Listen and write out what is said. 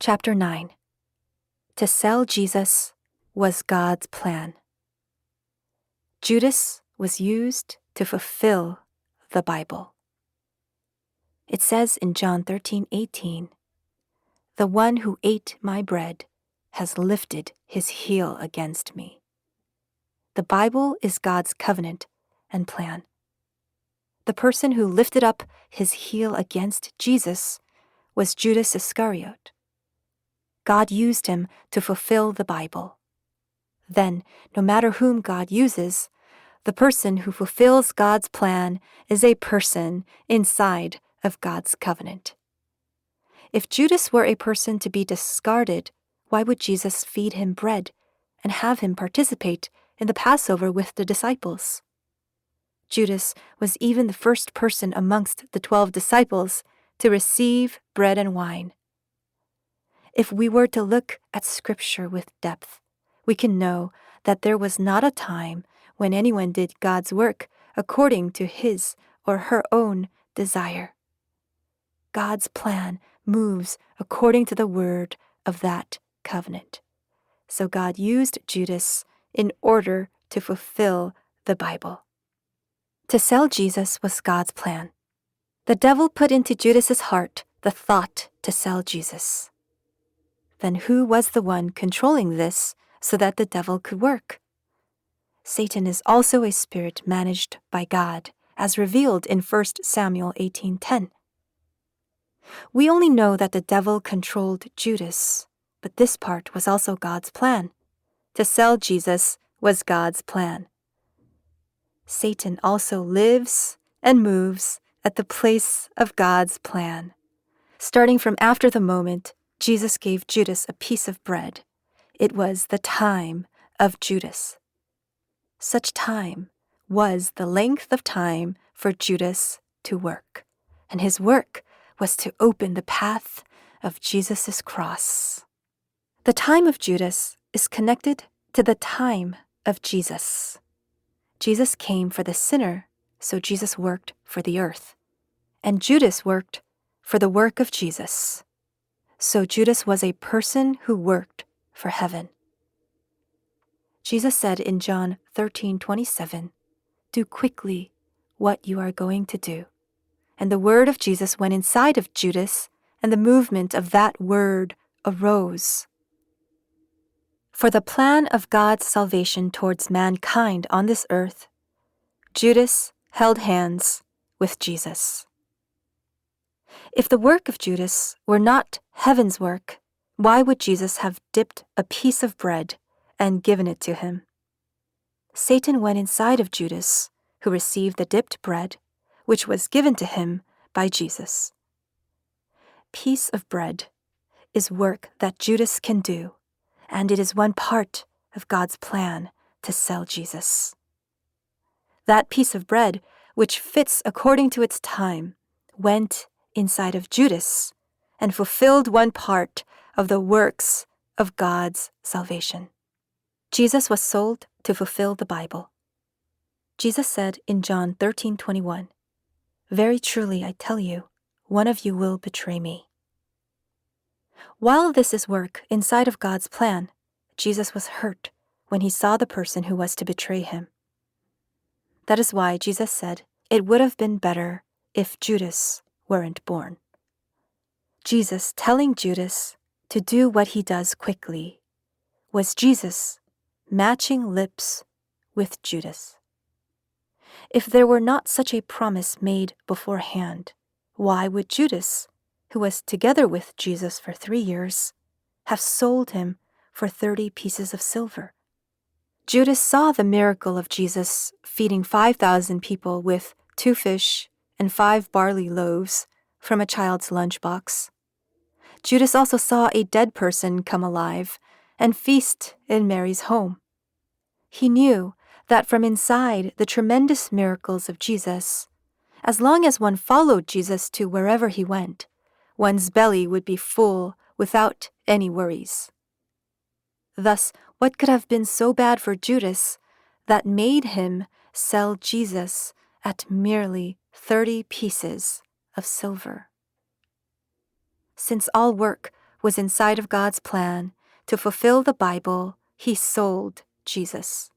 Chapter 9. To sell Jesus was God's plan. Judas was used to fulfill the Bible. It says in John 13:18, "The one who ate my bread has lifted his heel against me." The Bible is God's covenant and plan. The person who lifted up his heel against Jesus was Judas Iscariot. God used him to fulfill the Bible. Then, no matter whom God uses, the person who fulfills God's plan is a person inside of God's covenant. If Judas were a person to be discarded, why would Jesus feed him bread and have him participate in the Passover with the disciples? Judas was even the first person amongst the 12 disciples to receive bread and wine. If we were to look at Scripture with depth, we can know that there was not a time when anyone did God's work according to his or her own desire. God's plan moves according to the word of that covenant. So God used Judas in order to fulfill the Bible. To sell Jesus was God's plan. The devil put into Judas's heart the thought to sell Jesus. Then who was the one controlling this so that the devil could work? Satan is also a spirit managed by God, as revealed in 1 Samuel 18:10. We only know that the devil controlled Judas, but this part was also God's plan. To sell Jesus was God's plan. Satan also lives and moves at the place of God's plan. Starting from after the moment Jesus gave Judas a piece of bread, it was the time of Judas. Such time was the length of time for Judas to work, and his work was to open the path of Jesus' cross. The time of Judas is connected to the time of Jesus. Jesus came for the sinner, so Jesus worked for the earth. And Judas worked for the work of Jesus. So Judas was a person who worked for heaven. Jesus said in John 13:27, "Do quickly what you are going to do." And the word of Jesus went inside of Judas, and the movement of that word arose. For the plan of God's salvation towards mankind on this earth, Judas held hands with Jesus. If the work of Judas were not heaven's work, why would Jesus have dipped a piece of bread and given it to him? Satan went inside of Judas, who received the dipped bread, which was given to him by Jesus. Piece of bread is work that Judas can do, and it is one part of God's plan to sell Jesus. That piece of bread, which fits according to its time, went inside of Judas and fulfilled one part of the works of God's salvation. Jesus was sold to fulfill the Bible. Jesus said in John 13:21, "Very truly I tell you, one of you will betray me." While this is work inside of God's plan, Jesus was hurt when he saw the person who was to betray him. That is why Jesus said it would have been better if Judas weren't born. Jesus telling Judas to do what he does quickly was Jesus matching lips with Judas. If there were not such a promise made beforehand, why would Judas, who was together with Jesus for 3 years, have sold him for 30 pieces of silver? Judas saw the miracle of Jesus feeding 5,000 people with 2 fish and 5 barley loaves from a child's lunchbox. Judas also saw a dead person come alive and feast in Mary's home. He knew that from inside the tremendous miracles of Jesus, as long as one followed Jesus to wherever he went, one's belly would be full without any worries. Thus, what could have been so bad for Judas that made him sell Jesus at merely 30 pieces of silver? Since all work was inside of God's plan to fulfill the Bible, he sold Jesus.